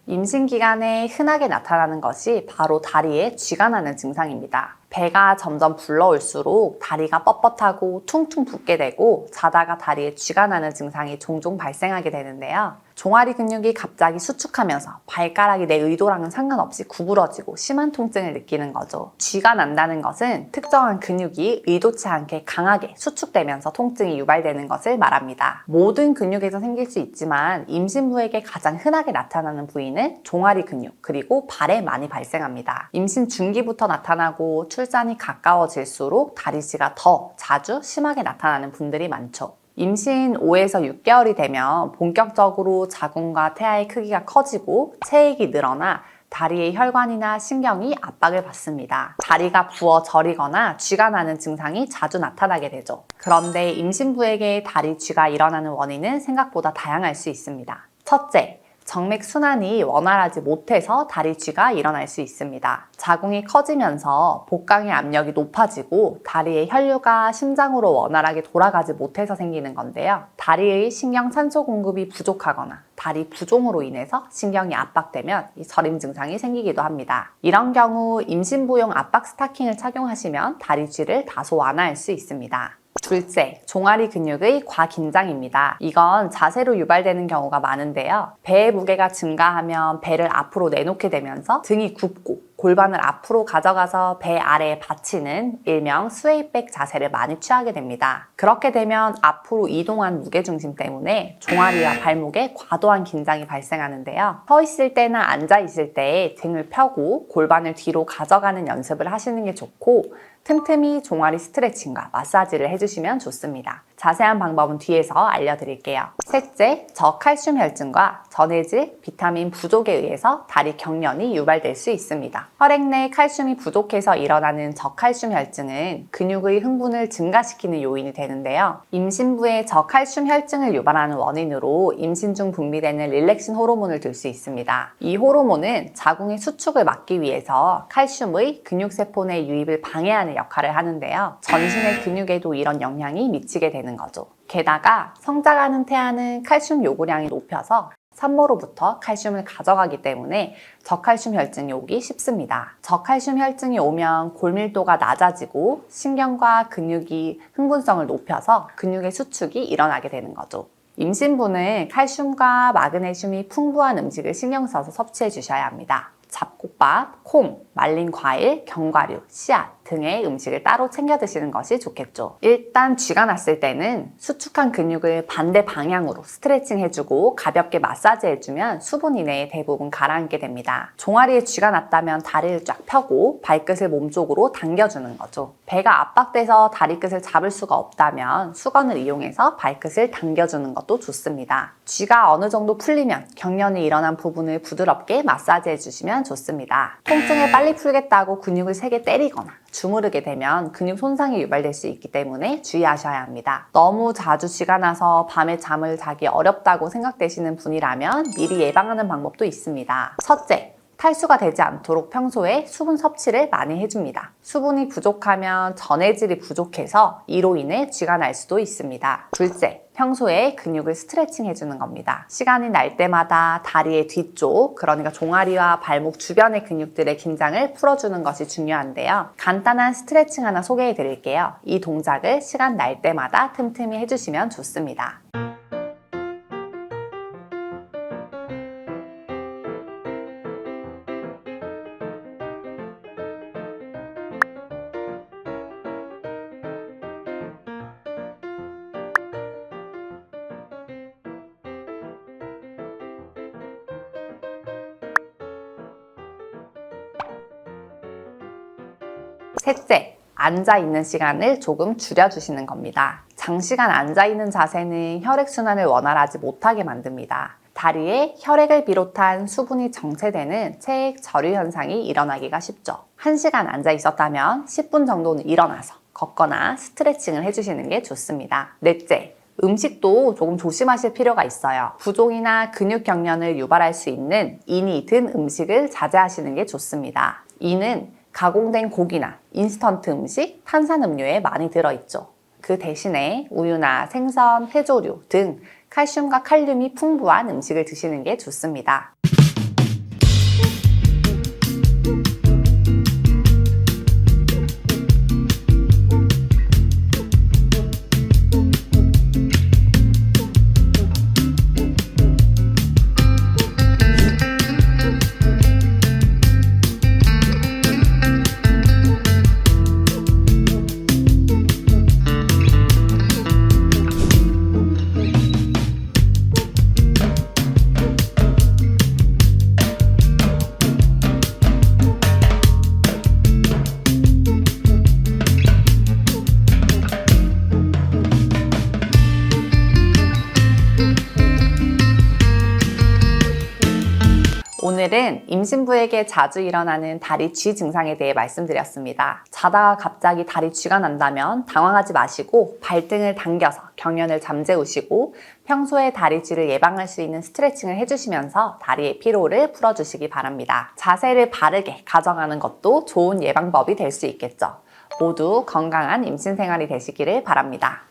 임신 기간에 흔하게 나타나는 것이 바로 다리에 쥐가 나는 증상입니다. 배가 점점 불러올수록 다리가 뻣뻣하고 퉁퉁 붓게 되고 자다가 다리에 쥐가 나는 증상이 종종 발생하게 되는데요. 종아리 근육이 갑자기 수축하면서 발가락이 내 의도랑은 상관없이 구부러지고 심한 통증을 느끼는 거죠. 쥐가 난다는 것은 특정한 근육이 의도치 않게 강하게 수축되면서 통증이 유발되는 것을 말합니다. 모든 근육에서 생길 수 있지만 임신부에게 가장 흔하게 나타나는 부위는 종아리 근육 그리고 발에 많이 발생합니다. 임신 중기부터 나타나고 출산이 가까워질수록 다리쥐가 더 자주 심하게 나타나는 분들이 많죠. 임신 5에서 6개월이 되면 본격적으로 자궁과 태아의 크기가 커지고 체액이 늘어나 다리의 혈관이나 신경이 압박을 받습니다. 다리가 부어 저리거나 쥐가 나는 증상이 자주 나타나게 되죠. 그런데 임신부에게 다리 쥐가 일어나는 원인은 생각보다 다양할 수 있습니다. 첫째, 정맥 순환이 원활하지 못해서 다리 쥐가 일어날 수 있습니다. 자궁이 커지면서 복강의 압력이 높아지고 다리의 혈류가 심장으로 원활하게 돌아가지 못해서 생기는 건데요. 다리의 신경 산소 공급이 부족하거나 다리 부종으로 인해서 신경이 압박되면 이 저림 증상이 생기기도 합니다. 이런 경우 임신부용 압박 스타킹을 착용하시면 다리 쥐를 다소 완화할 수 있습니다. 둘째, 종아리 근육의 과긴장입니다. 이건 자세로 유발되는 경우가 많은데요. 배의 무게가 증가하면 배를 앞으로 내놓게 되면서 등이 굽고 골반을 앞으로 가져가서 배 아래에 받치는 일명 스웨이백 자세를 많이 취하게 됩니다. 그렇게 되면 앞으로 이동한 무게중심 때문에 종아리와 발목에 과도한 긴장이 발생하는데요. 서 있을 때나 앉아 있을 때 등을 펴고 골반을 뒤로 가져가는 연습을 하시는 게 좋고 틈틈이 종아리 스트레칭과 마사지를 해주시면 좋습니다. 자세한 방법은 뒤에서 알려드릴게요. 셋째, 저칼슘 혈증과 전해질, 비타민 부족에 의해서 다리 경련이 유발될 수 있습니다. 혈액 내 칼슘이 부족해서 일어나는 저칼슘 혈증은 근육의 흥분을 증가시키는 요인이 되는데요. 임신부의 저칼슘 혈증을 유발하는 원인으로 임신 중 분비되는 릴렉신 호르몬을 들 수 있습니다. 이 호르몬은 자궁의 수축을 막기 위해서 칼슘의 근육세포 내 유입을 방해하는 역할을 하는데요. 전신의 근육에도 이런 영향이 미치게 되는 거죠. 게다가 성장하는 태아는 칼슘 요구량이 높여서 산모로부터 칼슘을 가져가기 때문에 저칼슘 혈증이 오기 쉽습니다. 저칼슘 혈증이 오면 골밀도가 낮아지고 신경과 근육이 흥분성을 높여서 근육의 수축이 일어나게 되는 거죠. 임신부는 칼슘과 마그네슘이 풍부한 음식을 신경 써서 섭취해 주셔야 합니다. 잡곡밥, 콩, 말린 과일, 견과류, 씨앗 등의 음식을 따로 챙겨 드시는 것이 좋겠죠. 일단 쥐가 났을 때는 수축한 근육을 반대 방향으로 스트레칭 해주고 가볍게 마사지 해주면 수분 이내에 대부분 가라앉게 됩니다. 종아리에 쥐가 났다면 다리를 쫙 펴고 발끝을 몸쪽으로 당겨주는 거죠. 배가 압박돼서 다리 끝을 잡을 수가 없다면 수건을 이용해서 발끝을 당겨주는 것도 좋습니다. 쥐가 어느 정도 풀리면 경련이 일어난 부분을 부드럽게 마사지 해주시면 좋습니다. 통증을 빨리 풀겠다고 근육을 세게 때리거나 주무르게 되면 근육 손상이 유발될 수 있기 때문에 주의하셔야 합니다. 너무 자주 쥐가 나서 밤에 잠을 자기 어렵다고 생각되시는 분이라면 미리 예방하는 방법도 있습니다. 첫째, 탈수가 되지 않도록 평소에 수분 섭취를 많이 해줍니다. 수분이 부족하면 전해질이 부족해서 이로 인해 쥐가 날 수도 있습니다. 둘째, 평소에 근육을 스트레칭 해주는 겁니다. 시간이 날 때마다 다리의 뒤쪽, 그러니까 종아리와 발목 주변의 근육들의 긴장을 풀어주는 것이 중요한데요. 간단한 스트레칭 하나 소개해 드릴게요. 이 동작을 시간 날 때마다 틈틈이 해주시면 좋습니다. 셋째, 앉아있는 시간을 조금 줄여주시는 겁니다. 장시간 앉아있는 자세는 혈액순환을 원활하지 못하게 만듭니다. 다리에 혈액을 비롯한 수분이 정체되는 체액 저류 현상이 일어나기가 쉽죠. 1시간 앉아 있었다면 10분 정도는 일어나서 걷거나 스트레칭을 해주시는 게 좋습니다. 넷째, 음식도 조금 조심하실 필요가 있어요. 부종이나 근육 경련을 유발할 수 있는 인이 든 음식을 자제하시는 게 좋습니다. 이는 가공된 고기나 인스턴트 음식, 탄산음료에 많이 들어있죠. 그 대신에 우유나 생선, 해조류 등 칼슘과 칼륨이 풍부한 음식을 드시는 게 좋습니다. 오늘은 임신부에게 자주 일어나는 다리 쥐 증상에 대해 말씀드렸습니다. 자다가 갑자기 다리 쥐가 난다면 당황하지 마시고 발등을 당겨서 경련을 잠재우시고 평소에 다리 쥐를 예방할 수 있는 스트레칭을 해주시면서 다리의 피로를 풀어주시기 바랍니다. 자세를 바르게 가정하는 것도 좋은 예방법이 될 수 있겠죠. 모두 건강한 임신 생활이 되시기를 바랍니다.